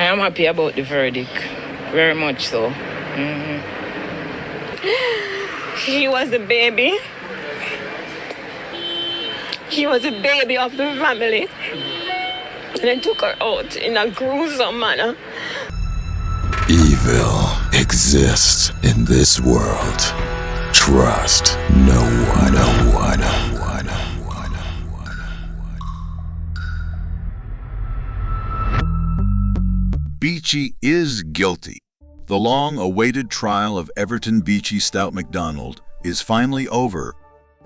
I am happy about the verdict. Very much so. He was the baby. He was a baby of the family. And they took her out in a gruesome manner. Evil exists in this world. Trust no one. Beachy is guilty. The long-awaited trial of Everton Beachy Stout McDonald is finally over,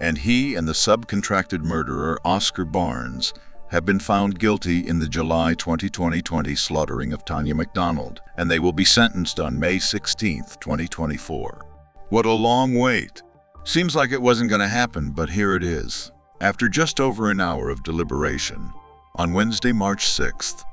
and he and the subcontracted murderer Oscar Barnes have been found guilty in the July 2020 slaughtering of Tonia McDonald, and they will be sentenced on May 16, 2024. What a long wait. Seems like it wasn't going to happen, but here it is. After just over an hour of deliberation, on Wednesday, March 6th,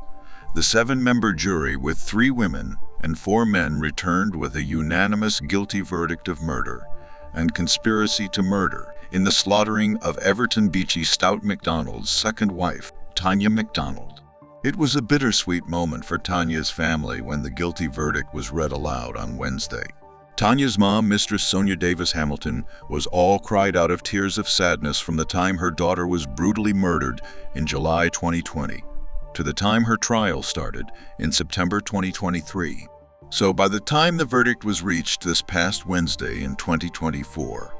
the 7-member jury with 3 women and 4 men returned with a unanimous guilty verdict of murder and conspiracy to murder in the slaughtering of Everton Beachy Stout McDonald's second wife, Tonia McDonald. It was a bittersweet moment for Tonia's family when the guilty verdict was read aloud on Wednesday. Tonia's mom, Mistress Tonia Hamilton, was all cried out of tears of sadness from the time her daughter was brutally murdered in July 2020 to the time her trial started in September 2023. So by the time the verdict was reached this past Wednesday in 2024,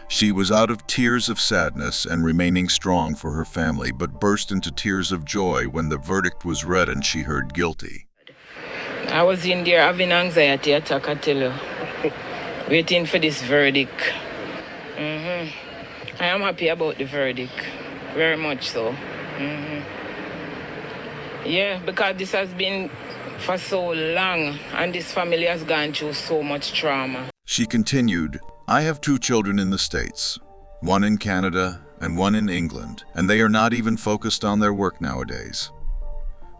she was out of tears of sadness and remaining strong for her family, but burst into tears of joy when the verdict was read and she heard guilty. I was in there having anxiety attack, I tell you. Waiting for this verdict. I am happy about the verdict. Very much so. Yeah, because this has been for so long, and this family has gone through so much trauma. She continued, I have 2 children in the States, one in Canada and one in England, and they are not even focused on their work nowadays.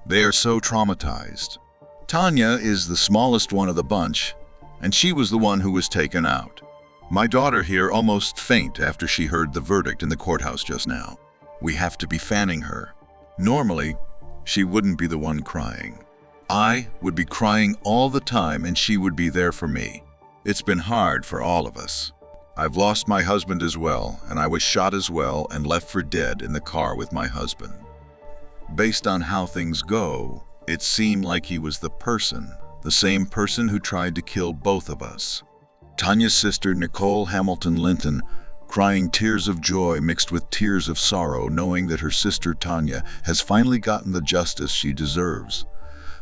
They are so traumatized. Tonia is the smallest one of the bunch, and she was the one who was taken out. My daughter here almost fainted after she heard the verdict in the courthouse just now. We have to be fanning her. Normally, she wouldn't be the one crying. I would be crying all the time and she would be there for me. It's been hard for all of us. I've lost my husband as well, and I was shot as well and left for dead in the car with my husband. Based on how things go, it seemed like he was the same person who tried to kill both of us. Tonia's sister Nicole Hamilton Linton, crying tears of joy mixed with tears of sorrow, knowing that her sister Tonia has finally gotten the justice she deserves,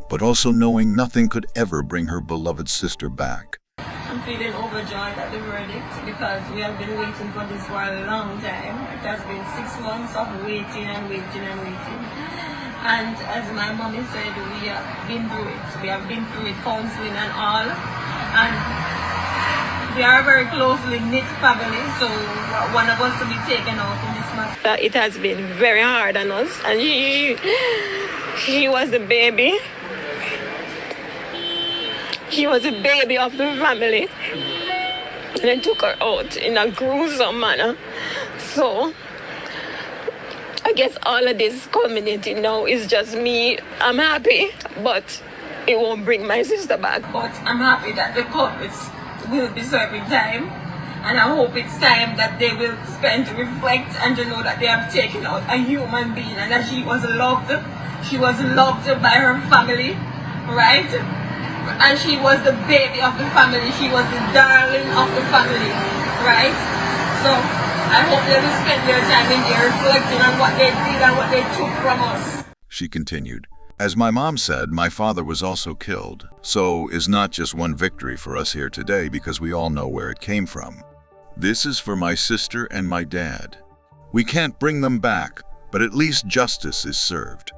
but also knowing nothing could ever bring her beloved sister back. I'm feeling overjoyed at the verdict because we have been waiting for this for a long time. It has been 6 months of waiting and waiting and waiting. And as my mommy said, we have been through it. We have been through it, counseling and all. And we are a very closely knit family, so one of us to be taken out in this matter. It has been very hard on us, and he was the baby. He was a baby of the family. And they took her out in a gruesome manner. So I guess all of this culminating now is just me. I'm happy, but it won't bring my sister back. But I'm happy that the culprits will be serving time, and I hope it's time that they will spend to reflect and to know that they have taken out a human being and that she was loved. She was loved by her family, right? And she was the baby of the family. She was the darling of the family, right? So I hope they will spend their time in there reflecting on what they did and what they took from us. She continued, as my mom said, my father was also killed, so is not just one victory for us here today because we all know where it came from. This is for my sister and my dad. We can't bring them back, but at least justice is served.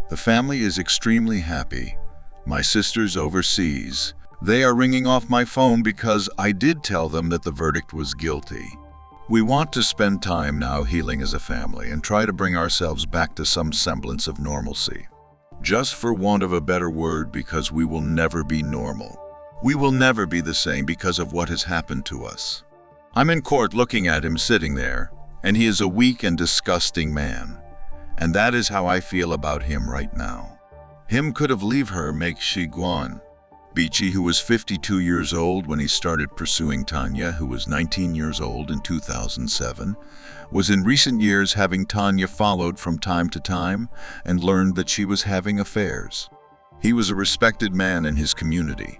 The family is extremely happy. My sister's overseas. They are ringing off my phone because I did tell them that the verdict was guilty. We want to spend time now healing as a family and try to bring ourselves back to some semblance of normalcy. Just for want of a better word, because we will never be normal. We will never be the same because of what has happened to us. I'm in court looking at him sitting there, and he is a weak and disgusting man. And that is how I feel about him right now. Him could have leave her make she guan. Beachy, who was 52 years old when he started pursuing Tonia, who was 19 years old in 2007, was in recent years having Tonia followed from time to time and learned that she was having affairs. He was a respected man in his community.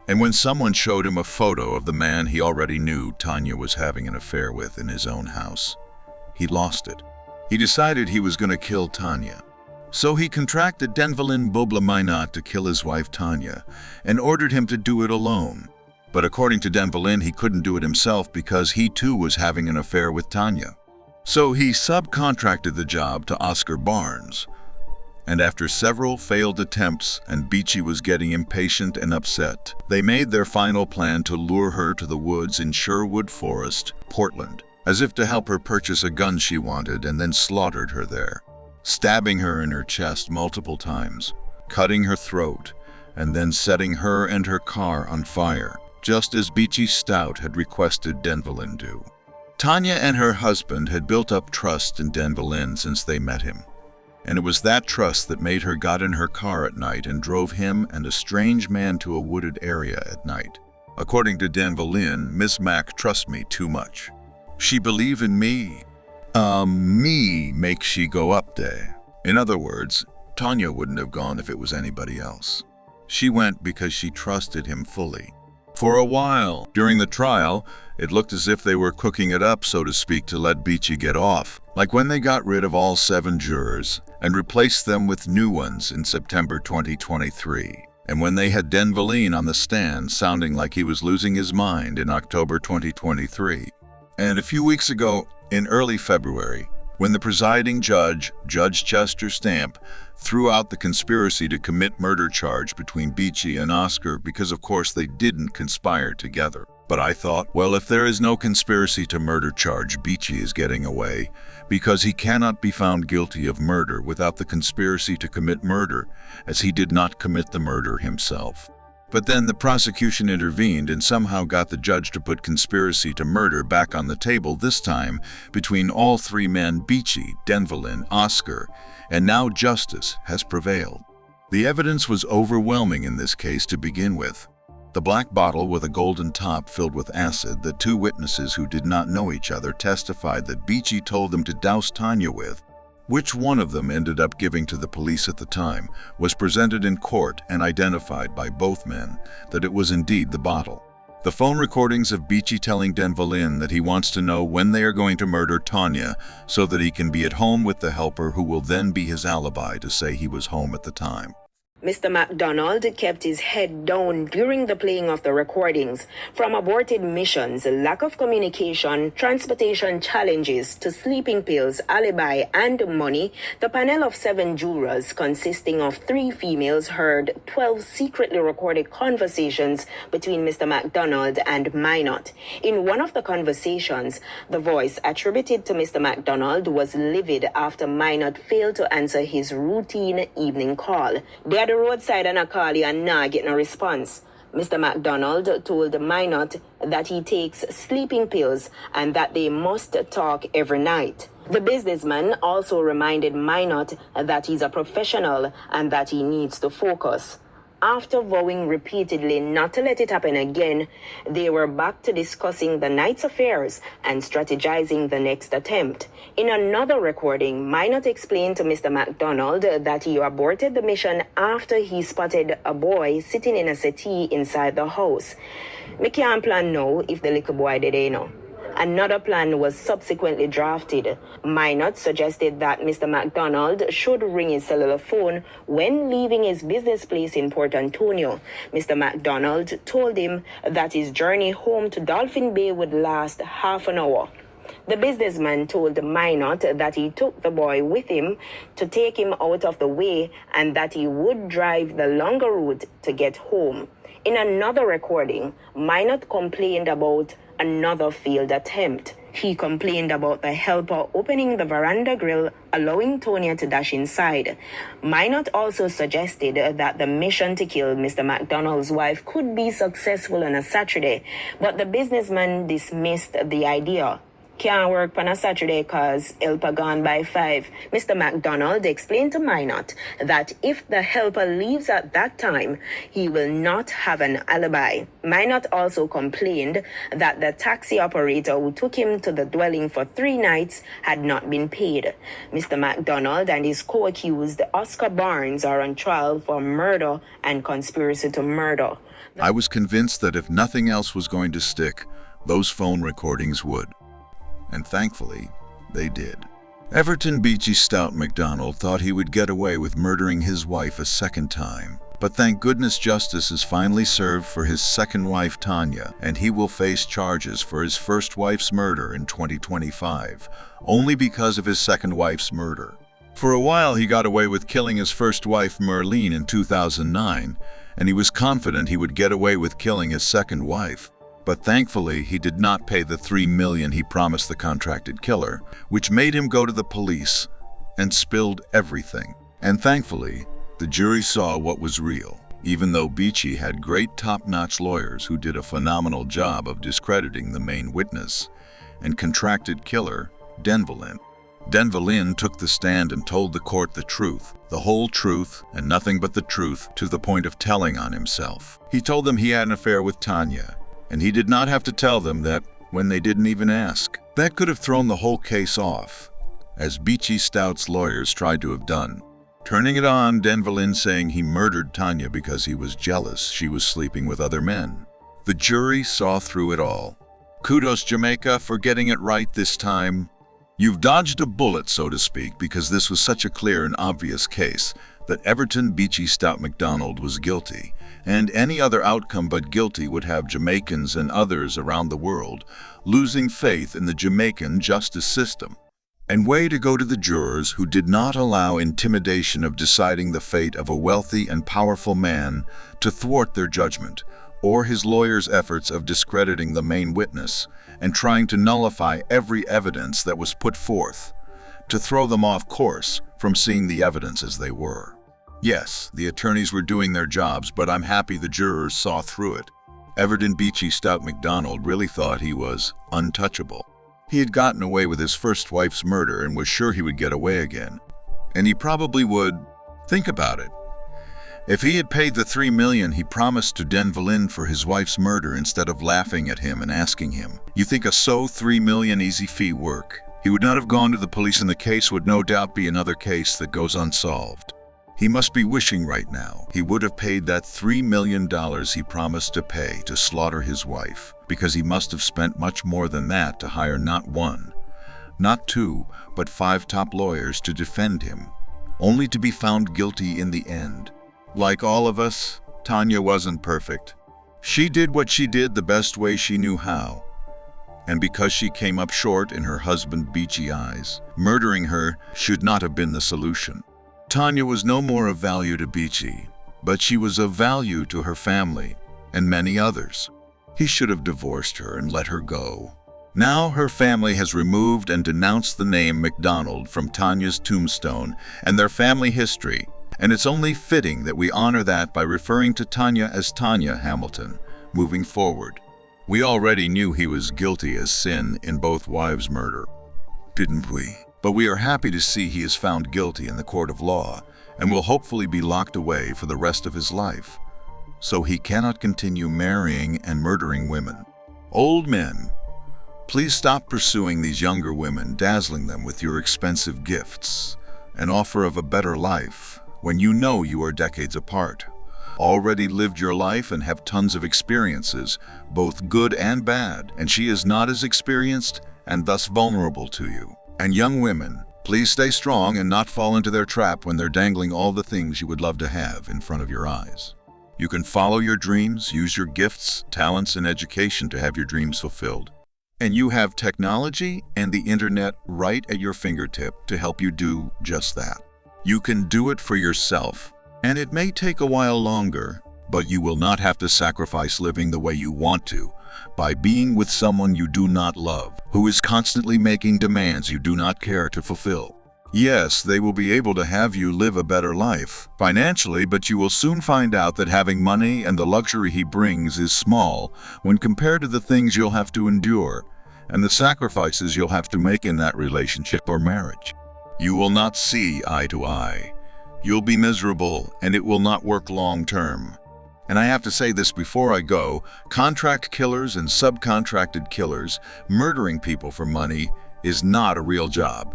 And when someone showed him a photo of the man he already knew Tonia was having an affair with in his own house, he lost it. He decided he was going to kill Tonia. So he contracted Denvelin Bobla-Minot to kill his wife Tonia and ordered him to do it alone. But according to Denvelin, he couldn't do it himself because he too was having an affair with Tonia. So he subcontracted the job to Oscar Barnes. And after several failed attempts and Beachy was getting impatient and upset, they made their final plan to lure her to the woods in Sherwood Forest, Portland, as if to help her purchase a gun she wanted, and then slaughtered her there, stabbing her in her chest multiple times, cutting her throat, and then setting her and her car on fire, just as Beachy Stout had requested Denvelin do. Tonia and her husband had built up trust in Denvelin since they met him, and it was that trust that made her got in her car at night and drove him and a strange man to a wooded area at night. According to Denvelin, Miss Mac trust me too much. She believe in me. Me make she go up there. In other words, Tonia wouldn't have gone if it was anybody else. She went because she trusted him fully. For a while, during the trial, it looked as if they were cooking it up, so to speak, to let Beachy get off, like when they got rid of all 7 jurors and replaced them with new ones in September 2023, and when they had Denvelin on the stand sounding like he was losing his mind in October 2023. And a few weeks ago, in early February, when the presiding judge, Judge Chester Stamp, threw out the conspiracy to commit murder charge between Beachy and Oscar because, of course, they didn't conspire together. But I thought, well, if there is no conspiracy to murder charge, Beachy is getting away because he cannot be found guilty of murder without the conspiracy to commit murder, as he did not commit the murder himself. But then the prosecution intervened and somehow got the judge to put conspiracy to murder back on the table, this time between all 3 men, Beachy, Denvelin, Oscar, and now justice has prevailed. The evidence was overwhelming in this case to begin with. The black bottle with a golden top filled with acid that 2 witnesses who did not know each other testified that Beachy told them to douse Tonia with, which one of them ended up giving to the police at the time, was presented in court and identified by both men that it was indeed the bottle. The phone recordings of Beachy telling Denvelin that he wants to know when they are going to murder Tonia so that he can be at home with the helper who will then be his alibi to say he was home at the time. Mr. McDonald kept his head down during the playing of the recordings. From aborted missions, lack of communication, transportation challenges, to sleeping pills, alibi, and money, the panel of 7 jurors, consisting of 3 females, heard 12 secretly recorded conversations between Mr. McDonald and Minot. In one of the conversations, the voice attributed to Mr. McDonald was livid after Minot failed to answer his routine evening call. They had the roadside and I call you and not get no response. Mr. McDonald told Minot that he takes sleeping pills and that they must talk every night. The businessman also reminded Minot that he's a professional and that he needs to focus. After vowing repeatedly not to let it happen again, they were back to discussing the night's affairs and strategizing the next attempt. In another recording, Minot explained to Mr. McDonald that he aborted the mission after he spotted a boy sitting in a settee inside the house. Me can't plan now if the little boy did know. Another plan was subsequently drafted. Minot suggested that Mr. McDonald should ring his cellular phone when leaving his business place in Port Antonio. Mr. McDonald told him that his journey home to Dolphin Bay would last half an hour. The businessman told Minot that he took the boy with him to take him out of the way and that he would drive the longer route to get home. In another recording, Minot complained about another failed attempt. He complained about the helper opening the veranda grill, allowing Tonia to dash inside. Minot also suggested that the mission to kill Mr. McDonald's wife could be successful on a Saturday, but the businessman dismissed the idea. Can't work on a Saturday cause helper gone by 5. Mr. McDonald explained to Minot that if the helper leaves at that time, he will not have an alibi. Minot also complained that the taxi operator who took him to the dwelling for 3 nights had not been paid. Mr. McDonald and his co-accused Oscar Barnes are on trial for murder and conspiracy to murder. I was convinced that if nothing else was going to stick, those phone recordings would. And thankfully, they did. Everton Beachy Stout McDonald thought he would get away with murdering his wife a second time. But thank goodness justice is finally served for his second wife, Tonia, and he will face charges for his first wife's murder in 2025, only because of his second wife's murder. For a while, he got away with killing his first wife, Merlene, in 2009, and he was confident he would get away with killing his second wife. But thankfully, he did not pay the $3 million he promised the contracted killer, which made him go to the police and spilled everything. And thankfully, the jury saw what was real, even though Beachy had great top-notch lawyers who did a phenomenal job of discrediting the main witness and contracted killer, Denvelin. Denvelin took the stand and told the court the truth, the whole truth, and nothing but the truth, to the point of telling on himself. He told them he had an affair with Tonia, and he did not have to tell them that when they didn't even ask. That could have thrown the whole case off, as Beachy Stout's lawyers tried to have done, turning it on Denvelin saying he murdered Tonia because he was jealous she was sleeping with other men. The jury saw through it all. Kudos, Jamaica, for getting it right this time. You've dodged a bullet, so to speak, because this was such a clear and obvious case that Everton Beachy Stout McDonald was guilty, and any other outcome but guilty would have Jamaicans and others around the world losing faith in the Jamaican justice system. And way to go to the jurors who did not allow intimidation of deciding the fate of a wealthy and powerful man to thwart their judgment, or his lawyers' efforts of discrediting the main witness and trying to nullify every evidence that was put forth, to throw them off course from seeing the evidence as they were. Yes, the attorneys were doing their jobs, but I'm happy the jurors saw through it. Everton Beachy Stout McDonald really thought he was untouchable. He had gotten away with his first wife's murder and was sure he would get away again. And he probably would. Think about it. If he had paid the $3 million he promised to Denvelin for his wife's murder instead of laughing at him and asking him, you think a $3 million easy fee work? He would not have gone to the police, and the case would no doubt be another case that goes unsolved. He must be wishing right now he would have paid that $3 million he promised to pay to slaughter his wife, because he must have spent much more than that to hire not 1, not 2, but 5 top lawyers to defend him, only to be found guilty in the end. Like all of us, Tonia wasn't perfect. She did what she did the best way she knew how. And because she came up short in her husband Beachy's eyes, murdering her should not have been the solution. Tonia was no more of value to Beachy, but she was of value to her family and many others. He should have divorced her and let her go. Now her family has removed and denounced the name McDonald from Tonia's tombstone and their family history, and it's only fitting that we honor that by referring to Tonia as Tonia Hamilton moving forward. We already knew he was guilty as sin in both wives' murder, didn't we? But we are happy to see he is found guilty in the court of law and will hopefully be locked away for the rest of his life, so he cannot continue marrying and murdering women. Old men, please stop pursuing these younger women, dazzling them with your expensive gifts and offer of a better life when you know you are decades apart, already lived your life and have tons of experiences, both good and bad, and she is not as experienced and thus vulnerable to you. And young women, please stay strong and not fall into their trap when they're dangling all the things you would love to have in front of your eyes. You can follow your dreams, use your gifts, talents, and education to have your dreams fulfilled. And you have technology and the internet right at your fingertip to help you do just that. You can do it for yourself, and it may take a while longer, but you will not have to sacrifice living the way you want to by being with someone you do not love, who is constantly making demands you do not care to fulfill. Yes, they will be able to have you live a better life financially, but you will soon find out that having money and the luxury he brings is small when compared to the things you'll have to endure and the sacrifices you'll have to make in that relationship or marriage. You will not see eye to eye. You'll be miserable, and it will not work long term. And I have to say this before I go, contract killers and subcontracted killers murdering people for money is not a real job,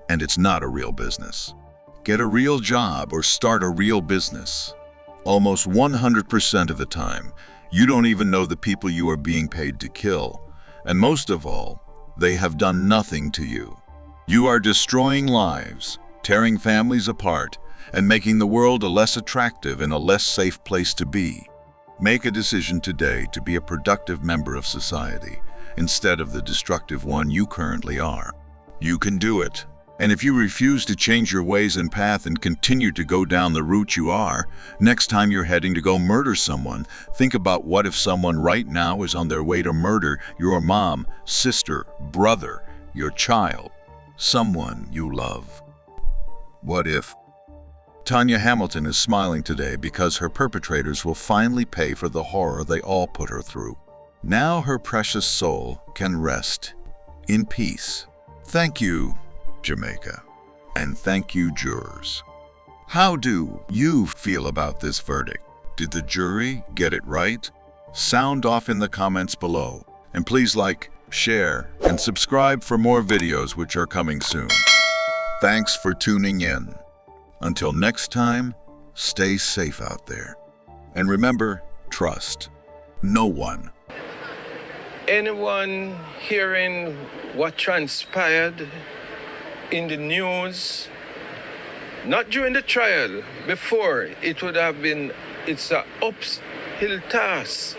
and it's not a real business. Get a real job or start a real business. Almost 100% of the time, you don't even know the people you are being paid to kill. And most of all, they have done nothing to you. You are destroying lives, tearing families apart, and making the world a less attractive and a less safe place to be. Make a decision today to be a productive member of society, instead of the destructive one you currently are. You can do it. And if you refuse to change your ways and path and continue to go down the route you are, next time you're heading to go murder someone, think about what if someone right now is on their way to murder your mom, sister, brother, your child, someone you love. What if? Tonia Hamilton is smiling today because her perpetrators will finally pay for the horror they all put her through. Now her precious soul can rest in peace. Thank you, Jamaica. And thank you, jurors. How do you feel about this verdict? Did the jury get it right? Sound off in the comments below. And please like, share, and subscribe for more videos which are coming soon. Thanks for tuning in. Until next time, stay safe out there. And remember, trust no one. Anyone hearing what transpired in the news, not during the trial, before, it would have been, it's an uphill task.